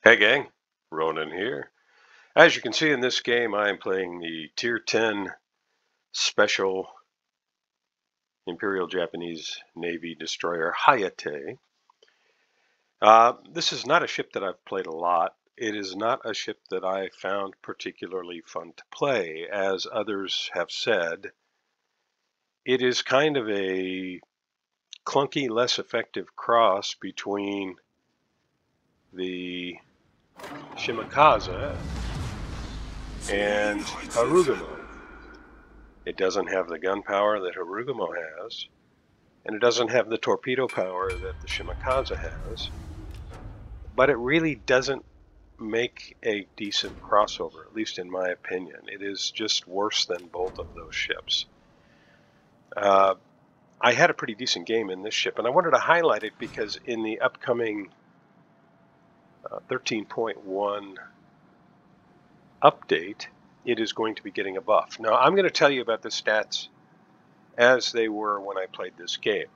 Hey gang, Ronan here. As you can see in this game, I am playing the Tier 10 Special Imperial Japanese Navy Destroyer Hayate. This is not a ship that I've played a lot. It is not a ship that I found particularly fun to play. As others have said, it is kind of a clunky, less effective cross between the Shimakaze and Harugumo. It doesn't have the gun power that Harugumo has, and it doesn't have the torpedo power that the Shimakaze has, but it really doesn't make a decent crossover, at least in my opinion. It is just worse than both of those ships. I had a pretty decent game in this ship, and I wanted to highlight it because in the upcoming 13.1 update, it is going to be getting a buff. Now, I'm going to tell you about the stats as they were when I played this game.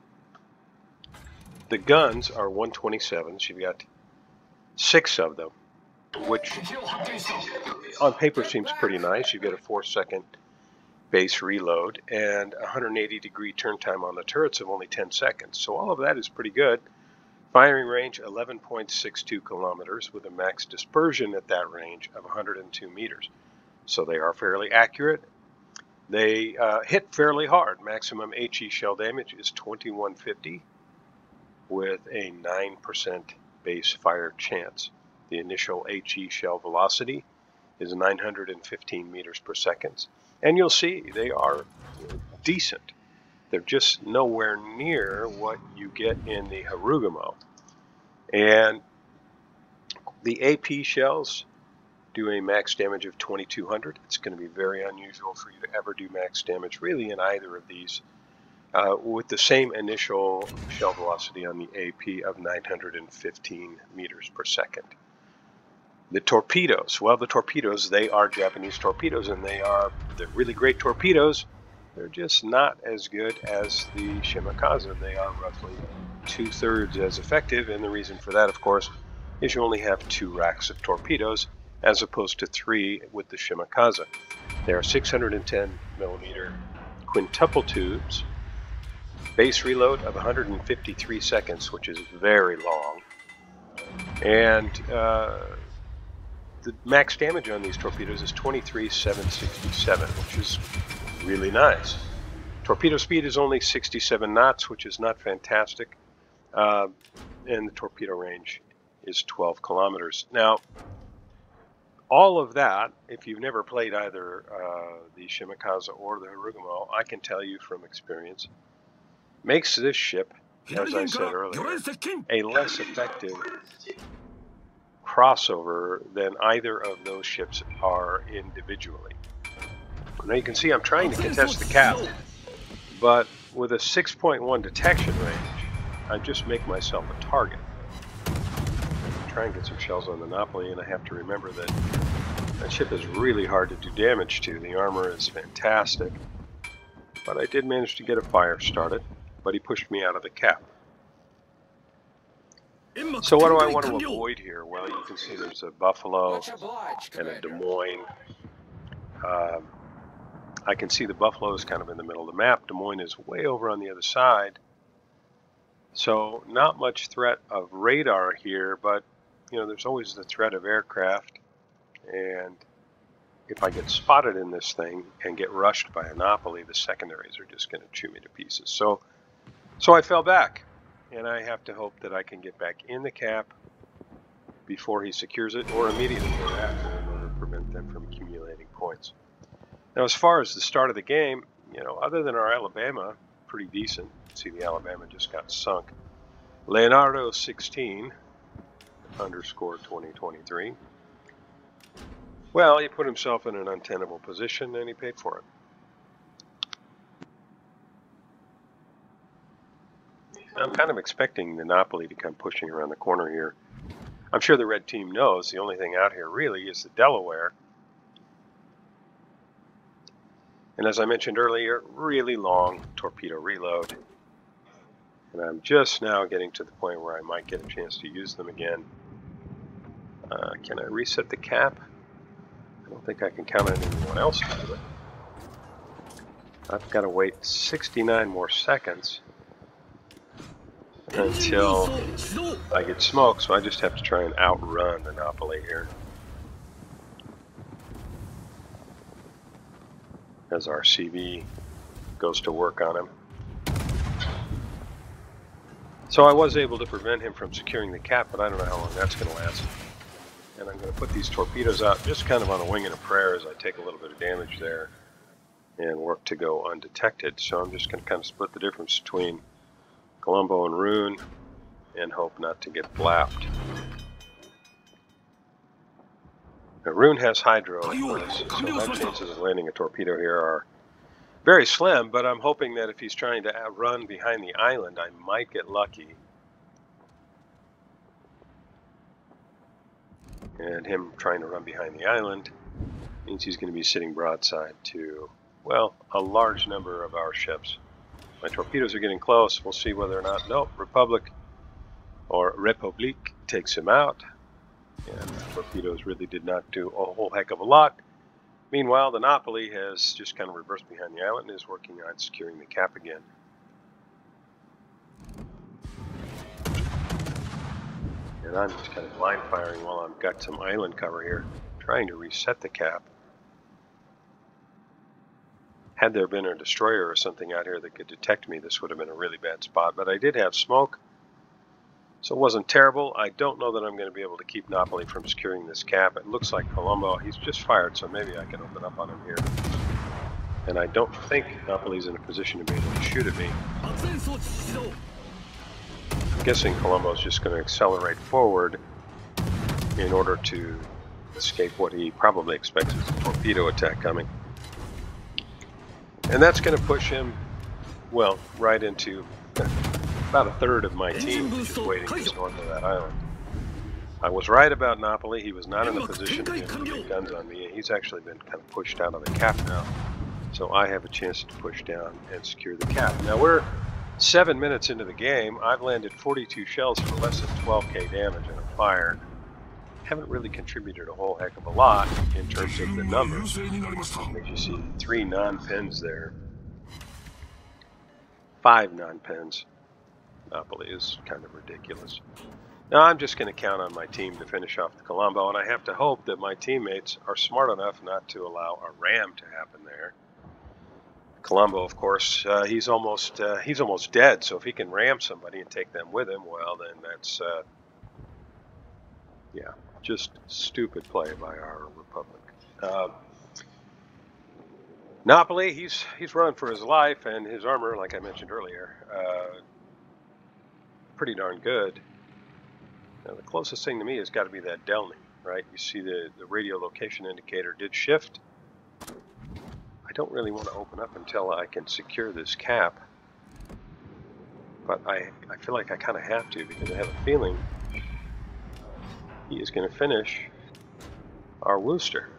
The guns are 127s. You've got 6 of them, which on paper seems pretty nice. You get a 4-second base reload and 180-degree turn time on the turrets of only 10 seconds. So all of that is pretty good. Firing range 11.62 kilometers with a max dispersion at that range of 102 meters. So they are fairly accurate. They hit fairly hard. Maximum HE shell damage is 2150 with a 9% base fire chance. The initial HE shell velocity is 915 meters per second. And you'll see they are decent. They're just nowhere near what you get in the Harugumo. And the AP shells do a max damage of 2200. It's going to be very unusual for you to ever do max damage really in either of these with the same initial shell velocity on the AP of 915 meters per second. The torpedoes, well, the torpedoes, they are Japanese torpedoes, and they're really great torpedoes. They're just not as good as the Shimakaze. They are roughly 2/3 as effective, and the reason for that, of course, is you only have 2 racks of torpedoes as opposed to 3 with the Shimakaze. They are 610 millimeter quintuple tubes, base reload of 153 seconds, which is very long, and the max damage on these torpedoes is 23,767, which is really nice. Torpedo speed is only 67 knots, which is not fantastic, and the torpedo range is 12 kilometers. Now, all of that, if you've never played either the Shimakaze or the Harugumo, I can tell you from experience, makes this ship, as I said earlier, a less effective crossover than either of those ships are individually. Now you can see I'm trying to contest the cap, but with a 6.1 detection range, I just make myself a target. I try and get some shells on the Napoli, and I have to remember that that ship is really hard to do damage to. The armor is fantastic, but I did manage to get a fire started, but he pushed me out of the cap. So what do I want to avoid here? Well, you can see there's a Buffalo and a Des Moines. I can see the Buffalo is kind of in the middle of the map. Des Moines is way over on the other side. So not much threat of radar here, but you know, there's always the threat of aircraft. And if I get spotted in this thing and get rushed by a Napoli, the secondaries are just going to chew me to pieces. So I fell back. And I have to hope that I can get back in the cap before he secures it, or immediately thereafter, in order to prevent them from accumulating points. Now, as far as the start of the game, you know, other than our Alabama, pretty decent. See, the Alabama just got sunk. Leonardo 16 underscore 2023. Well, he put himself in an untenable position, and he paid for it. I'm kind of expecting the Napoli to come pushing around the corner here. I'm sure the red team knows the only thing out here really is the Delaware. And as I mentioned earlier, really long torpedo reload. And I'm just now getting to the point where I might get a chance to use them again. Can I reset the cap? I don't think I can count on anyone else to do it. I've got to wait 69 more seconds until I get smoked, so I just have to try and outrun the Napoli here. As our CV goes to work on him. So I was able to prevent him from securing the cap, but I don't know how long that's going to last. And I'm going to put these torpedoes out just kind of on a wing and a prayer as I take a little bit of damage there and work to go undetected. So I'm just going to kind of split the difference between Colombo and Rune and hope not to get blapped. Now, Rune has hydro, of course, so my chances of landing a torpedo here are very slim, but I'm hoping that if he's trying to outrun behind the island, I might get lucky. And him trying to run behind the island means he's going to be sitting broadside to, well, a large number of our ships. My torpedoes are getting close. We'll see whether or not, nope, Republic or Republique takes him out. And the torpedoes really did not do a whole heck of a lot. Meanwhile, the Napoli has just kind of reversed behind the island and is working on securing the cap again. And I'm just kind of blind firing while I've got some island cover here, trying to reset the cap. Had there been a destroyer or something out here that could detect me, this would have been a really bad spot. But I did have smoke, so it wasn't terrible. I don't know that I'm going to be able to keep Napoli from securing this cap. It looks like Colombo, he's just fired, so maybe I can open up on him here. And I don't think Napoli's in a position to be able to shoot at me. I'm guessing Colombo's just going to accelerate forward in order to escape what he probably expects is a torpedo attack coming. And that's going to push him, well, right into about a third of my team just waiting just north of that island. I was right about Napoli. He was not in a position to get guns on me. He's actually been kind of pushed out of the cap now. So I have a chance to push down and secure the cap. Now we're 7 minutes into the game. I've landed 42 shells for less than 12k damage and a fire. Haven't really contributed a whole heck of a lot in terms of the numbers. As you see, 3 non-pens there. 5 non-pens. Napoli is kind of ridiculous. Now I'm just going to count on my team to finish off the Colombo, and I have to hope that my teammates are smart enough not to allow a ram to happen there. Colombo, of course, he's almost dead, so if he can ram somebody and take them with him, well, then that's, yeah, just stupid play by our Republic. Napoli, he's running for his life, and his armor, like I mentioned earlier, pretty darn good. Now, the closest thing to me has got to be that Delny, right? You see the radio location indicator did shift. I don't really want to open up until I can secure this cap, but I feel like I kind of have to, because I have a feeling he is going to finish our Worcester.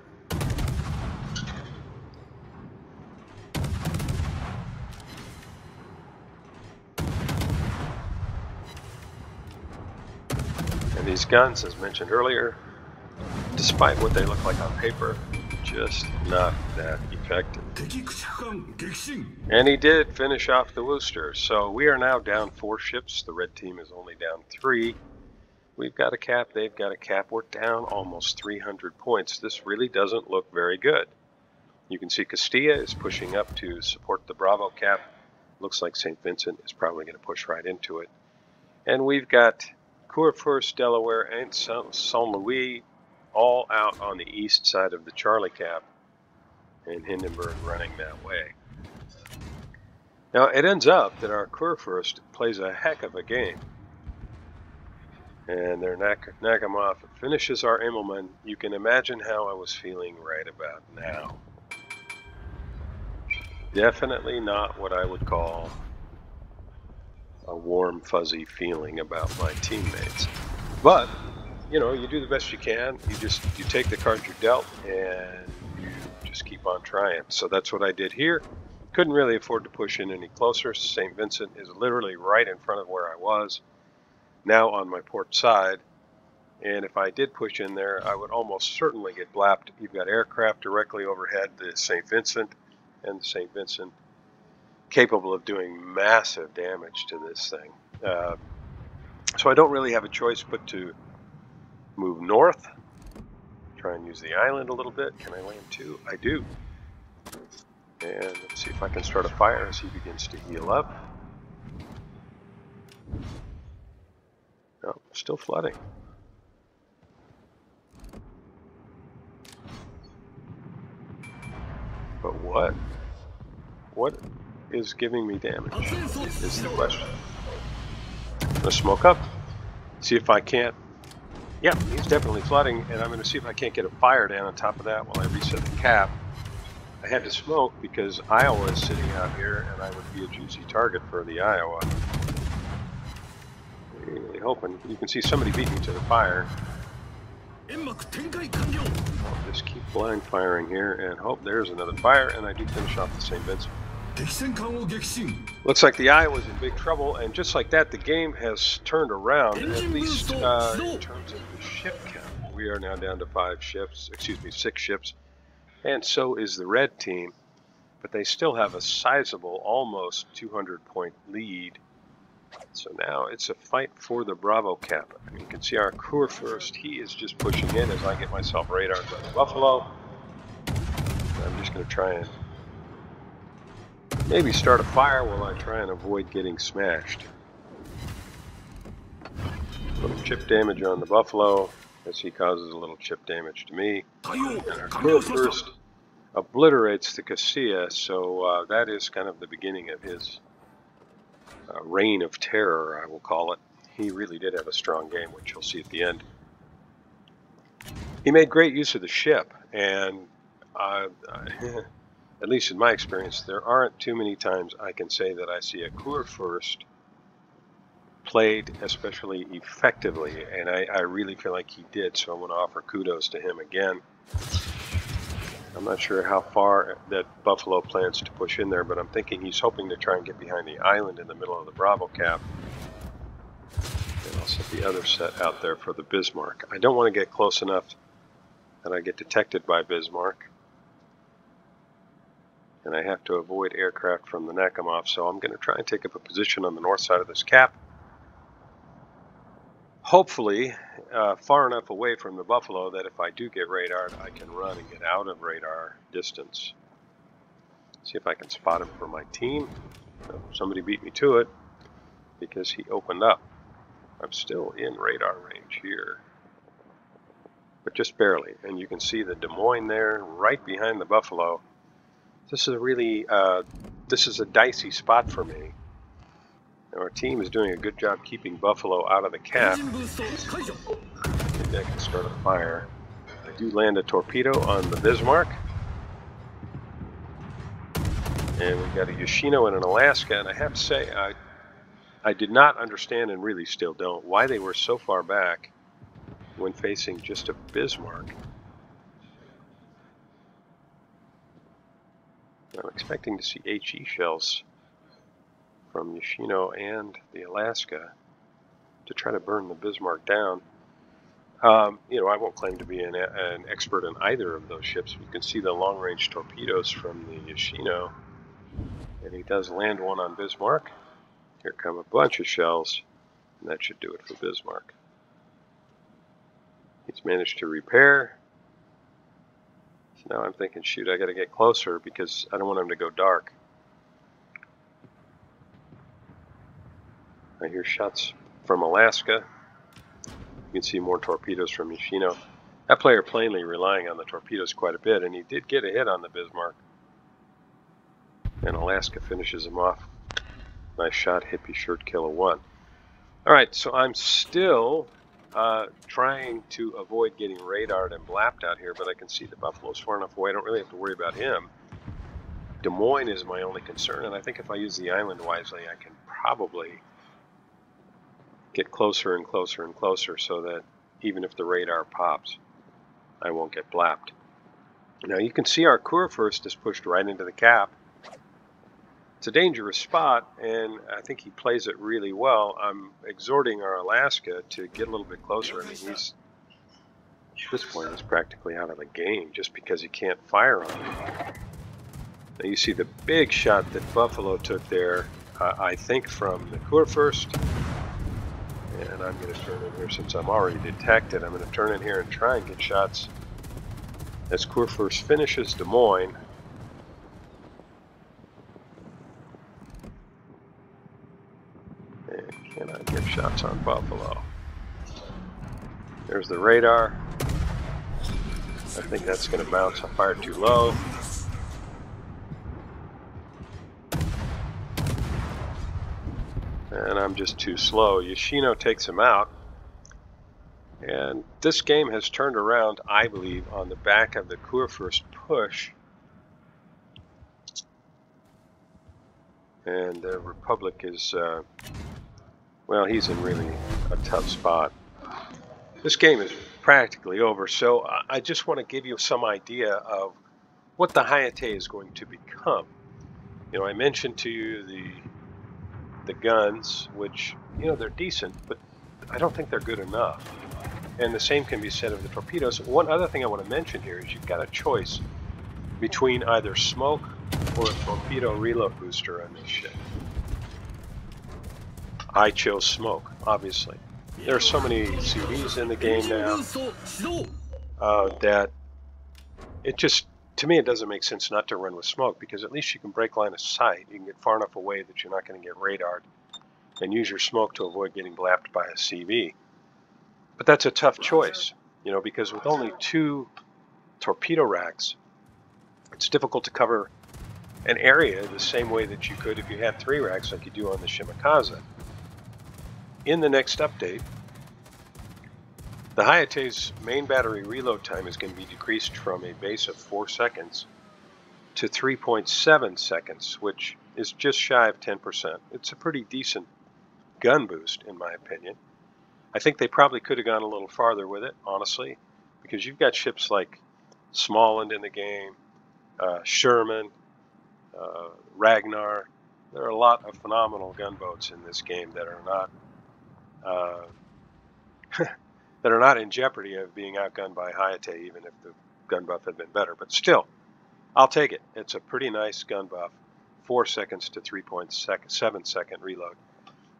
And these guns, as mentioned earlier, despite what they look like on paper, just not that effective. And he did finish off the Worcester. So we are now down 4 ships. The red team is only down 3. We've got a cap, they've got a cap. We're down almost 300 points. This really doesn't look very good. You can see Castilla is pushing up to support the Bravo cap. Looks like St. Vincent is probably going to push right into it. And we've got Kurfürst, Delaware, and Saint Louis all out on the east side of the Charlie cap, and Hindenburg running that way. Now it ends up that our Kurfürst plays a heck of a game, and their Nagamov finishes our Immelmann. You can imagine how I was feeling right about now. Definitely not what I would call a warm, fuzzy feeling about my teammates. But, you know, you do the best you can. You take the cards you're dealt, and you just keep on trying. So that's what I did here. Couldn't really afford to push in any closer. St. Vincent is literally right in front of where I was, now on my port side. And if I did push in there, I would almost certainly get blapped. You've got aircraft directly overhead, the St. Vincent and the St. Vincent, capable of doing massive damage to this thing. So I don't really have a choice but to move north, try and use the island a little bit. Can I land too? I do. And let's see if I can start a fire as he begins to heal up. No, still flooding. But what? What is giving me damage is the question. I'm going to smoke up, see if I can't. Yeah, he's definitely flooding, and I'm going to see if I can't get a fire down on top of that while I reset the cap. I had to smoke because Iowa is sitting out here, and I would be a juicy target for the Iowa. Really hoping. You can see somebody beat me to the fire. I'll just keep blind firing here and hope there's another fire, and I do finish off the St. Vincent. Looks like the Iowa's in big trouble, and just like that, the game has turned around, at least in terms of the ship count. We are now down to 6 ships, and so is the red team, but they still have a sizable, almost 200-point lead. So now it's a fight for the Bravo cap. You can see our crew first. He is just pushing in as I get myself radar to the Buffalo. I'm just going to try and maybe start a fire while I try and avoid getting smashed. A little chip damage on the Buffalo as he causes a little chip damage to me. And our crew first obliterates the Castilla, so that is kind of the beginning of his reign of terror, I will call it. He really did have a strong game, which you'll see at the end. He made great use of the ship, and at least in my experience, there aren't too many times I can say that I see a Kurfürst played especially effectively, and I really feel like he did, so I'm going to offer kudos to him again. I'm not sure how far that Buffalo plans to push in there, but I'm thinking he's hoping to try and get behind the island in the middle of the Bravo cap. And I'll set the other set out there for the Bismarck. I don't want to get close enough that I get detected by Bismarck. And I have to avoid aircraft from the Nakhimov, so I'm going to try and take up a position on the north side of this cap. Hopefully far enough away from the Buffalo that if I do get radared, I can run and get out of radar distance. See if I can spot him for my team. Oh, somebody beat me to it because he opened up. I'm still in radar range here, but just barely. And you can see the Des Moines there right behind the Buffalo. This is a really, this is a dicey spot for me. Our team is doing a good job keeping Buffalo out of the cap. Maybe I can start a fire. I do land a torpedo on the Bismarck. And we've got a Yoshino and an Alaska, and I have to say, I did not understand, and really still don't, why they were so far back when facing just a Bismarck. I'm expecting to see HE shells from Yoshino and the Alaska to try to burn the Bismarck down. You know, I won't claim to be an expert in either of those ships. You can see the long-range torpedoes from the Yoshino, and he does land one on Bismarck. Here come a bunch of shells, and that should do it for Bismarck. He's managed to repair. So now I'm thinking, shoot, I got to get closer because I don't want him to go dark. I hear shots from Alaska. You can see more torpedoes from Yoshino. That player plainly relying on the torpedoes quite a bit, and he did get a hit on the Bismarck. And Alaska finishes him off. Nice shot, hippie shirt, killer one. All right, so I'm still trying to avoid getting radared and blapped out here, but I can see the Buffalo's far enough away. I don't really have to worry about him. Des Moines is my only concern, and I think if I use the island wisely, I can probably get closer and closer and closer so that even if the radar pops, I won't get blapped. Now you can see our Kurfürst is pushed right into the cap. It's a dangerous spot, and I think he plays it really well. I'm exhorting our Alaska to get a little bit closer. I mean, At this point, he's practically out of the game just because he can't fire on me. Now you see the big shot that Buffalo took there, I think from the Kurfürst. And I'm going to turn in here since I'm already detected. I'm going to turn in here and try and get shots as Kurfürst finishes Des Moines. And can I get shots on Buffalo? There's the radar. I think that's going to bounce. I fired too low. And I'm just too slow. Yoshino takes him out. And this game has turned around, I believe, on the back of the Kurfürst push. And the Republic is, well, he's in really a tough spot. This game is practically over, so I just want to give you some idea of what the Hayate is going to become. You know, I mentioned to you the guns, which, you know, they're decent, but I don't think they're good enough. And the same can be said of the torpedoes. One other thing I want to mention here is you've got a choice between either smoke or a torpedo reload booster on this ship. I chose smoke, obviously. There are so many CDs in the game now that it just, to me, it doesn't make sense not to run with smoke, because at least you can break line of sight. You can get far enough away that you're not going to get radared, and use your smoke to avoid getting blapped by a CV. But that's a tough choice, you know, because with only 2 torpedo racks, it's difficult to cover an area the same way that you could if you had 3 racks like you do on the Shimakaze. In the next update, the Hayate's main battery reload time is going to be decreased from a base of 4 seconds to 3.7 seconds, which is just shy of 10%. It's a pretty decent gun boost, in my opinion. I think they probably could have gone a little farther with it, honestly, because you've got ships like Småland in the game, Sherman, Ragnar. There are a lot of phenomenal gunboats in this game that are not that are not in jeopardy of being outgunned by Hayate, even if the gun buff had been better. But still, I'll take it. It's a pretty nice gun buff, 4 seconds to 3.7 second reload.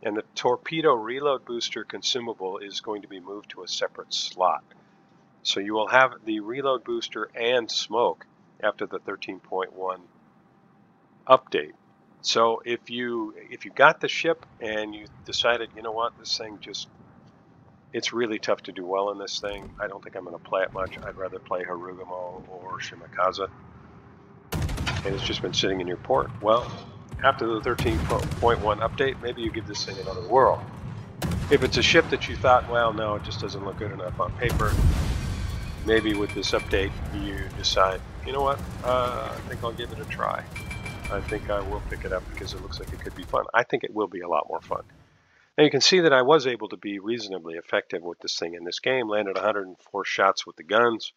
And the torpedo reload booster consumable is going to be moved to a separate slot. So you will have the reload booster and smoke after the 13.1 update. So if you got the ship and you decided, you know what, this thing just, it's really tough to do well in this thing, I don't think I'm going to play it much. I'd rather play Harugumo or Shimakaze. And it's just been sitting in your port. Well, after the 13.1 update, maybe you give this thing another whirl. If it's a ship that you thought, well, no, it just doesn't look good enough on paper, maybe with this update you decide, you know what, I think I'll give it a try. I think I will pick it up because it looks like it could be fun. I think it will be a lot more fun. Now you can see that I was able to be reasonably effective with this thing in this game. Landed 104 shots with the guns,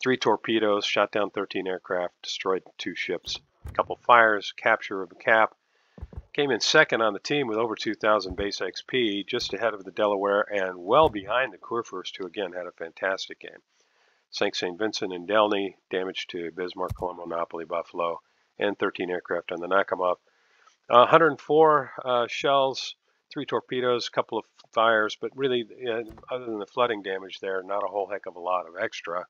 3 torpedoes, shot down 13 aircraft, destroyed 2 ships, a couple fires, capture of a cap. Came in second on the team with over 2,000 base XP, just ahead of the Delaware and well behind the Kurfürst, who again had a fantastic game. Sank St. Vincent and Delny, damage to Bismarck, Colombo, Napoli, Buffalo, and 13 aircraft on the Nakamov. 104 shells, 3 torpedoes, a couple of fires, but really, other than the flooding damage there, not a whole heck of a lot of extra.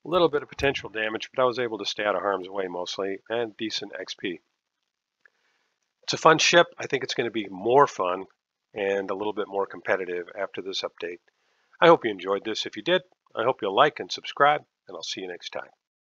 A little bit of potential damage, but I was able to stay out of harm's way mostly, and decent XP. It's a fun ship. I think it's going to be more fun and a little bit more competitive after this update. I hope you enjoyed this. If you did, I hope you'll like and subscribe, and I'll see you next time.